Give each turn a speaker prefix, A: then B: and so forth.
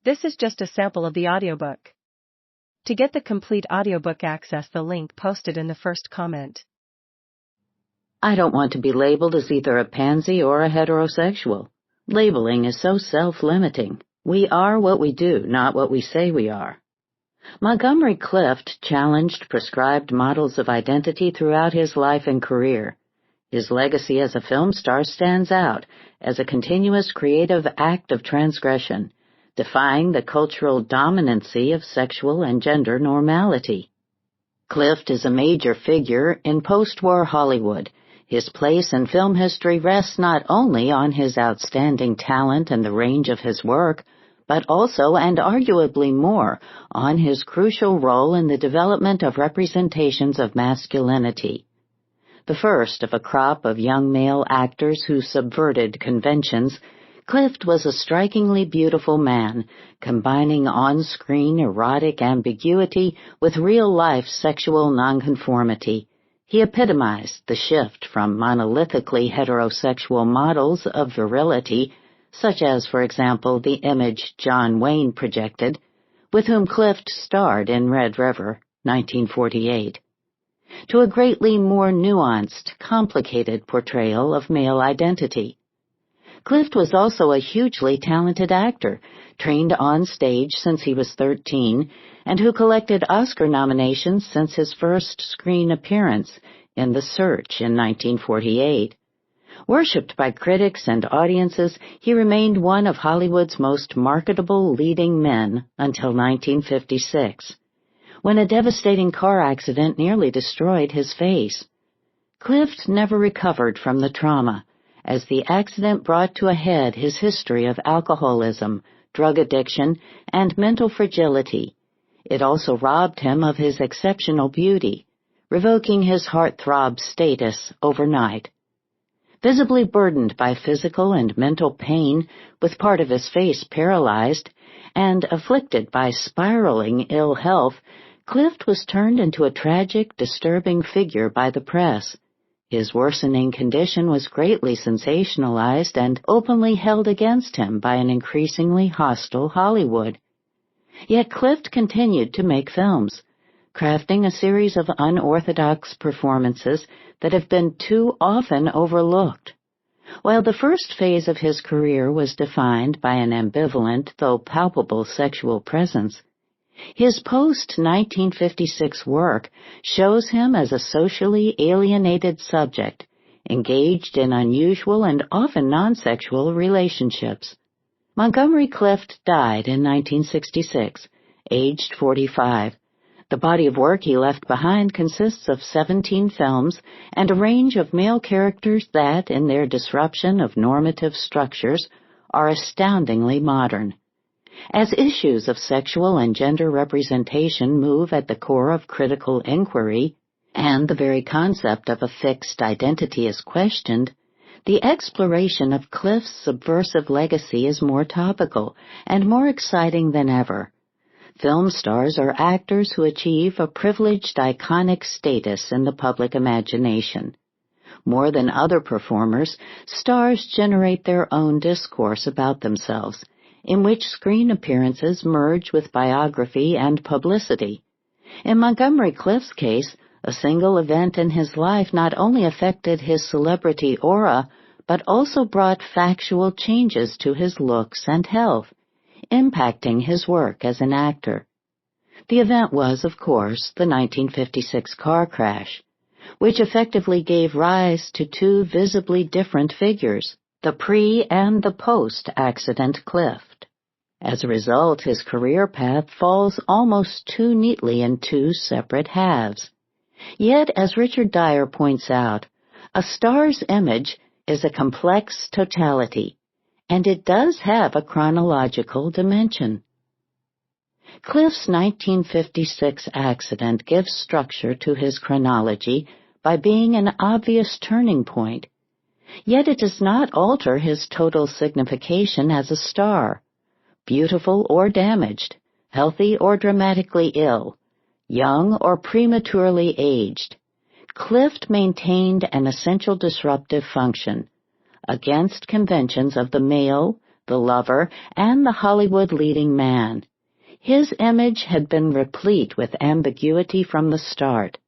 A: This is just a sample of the audiobook. To get the complete audiobook, access the link posted in the first comment.
B: I don't want to be labeled as either a pansy or a heterosexual. Labeling is so self-limiting. We are what we do, not what we say we are. Montgomery Clift challenged prescribed models of identity throughout his life and career. His legacy as a film star stands out as a continuous creative act of transgression, defying the cultural dominancy of sexual and gender normality. Clift is a major figure in post-war Hollywood. His place in film history rests not only on his outstanding talent and the range of his work, but also, and arguably more, on his crucial role in the development of representations of masculinity. The first of a crop of young male actors who subverted conventions, Clift was a strikingly beautiful man, combining on-screen erotic ambiguity with real-life sexual nonconformity. He epitomized the shift from monolithically heterosexual models of virility, such as, for example, the image John Wayne projected, with whom Clift starred in Red River, 1948, to a greatly more nuanced, complicated portrayal of male identity. Clift was also a hugely talented actor, trained on stage since he was 13, and who collected Oscar nominations since his first screen appearance in The Search in 1948. Worshipped by critics and audiences, he remained one of Hollywood's most marketable leading men until 1956, when a devastating car accident nearly destroyed his face. Clift never recovered from the trauma, as the accident brought to a head his history of alcoholism, drug addiction, and mental fragility. It also robbed him of his exceptional beauty, revoking his heartthrob status overnight. Visibly burdened by physical and mental pain, with part of his face paralyzed, and afflicted by spiraling ill health, Clift was turned into a tragic, disturbing figure by the press. His worsening condition was greatly sensationalized and openly held against him by an increasingly hostile Hollywood. Yet Clift continued to make films, crafting a series of unorthodox performances that have been too often overlooked. While the first phase of his career was defined by an ambivalent, though palpable sexual presence, his post-1956 work shows him as a socially alienated subject, engaged in unusual and often non-sexual relationships. Montgomery Clift died in 1966, aged 45. The body of work he left behind consists of 17 films and a range of male characters that, in their disruption of normative structures, are astoundingly modern. As issues of sexual and gender representation move at the core of critical inquiry, and the very concept of a fixed identity is questioned, the exploration of Clift's subversive legacy is more topical and more exciting than ever. Film stars are actors who achieve a privileged iconic status in the public imagination. More than other performers, stars generate their own discourse about themselves, in which screen appearances merge with biography and publicity. In Montgomery Clift's case, a single event in his life not only affected his celebrity aura, but also brought factual changes to his looks and health, impacting his work as an actor. The event was, of course, the 1956 car crash, which effectively gave rise to two visibly different figures, the pre- and the post-accident Clift. As a result, his career path falls almost too neatly in two separate halves. Yet, as Richard Dyer points out, a star's image is a complex totality, and it does have a chronological dimension. Clift's 1956 accident gives structure to his chronology by being an obvious turning point, yet it does not alter his total signification as a star. Beautiful or damaged, healthy or dramatically ill, young or prematurely aged, Clift maintained an essential disruptive function against conventions of the male, the lover, and the Hollywood leading man. His image had been replete with ambiguity from the start.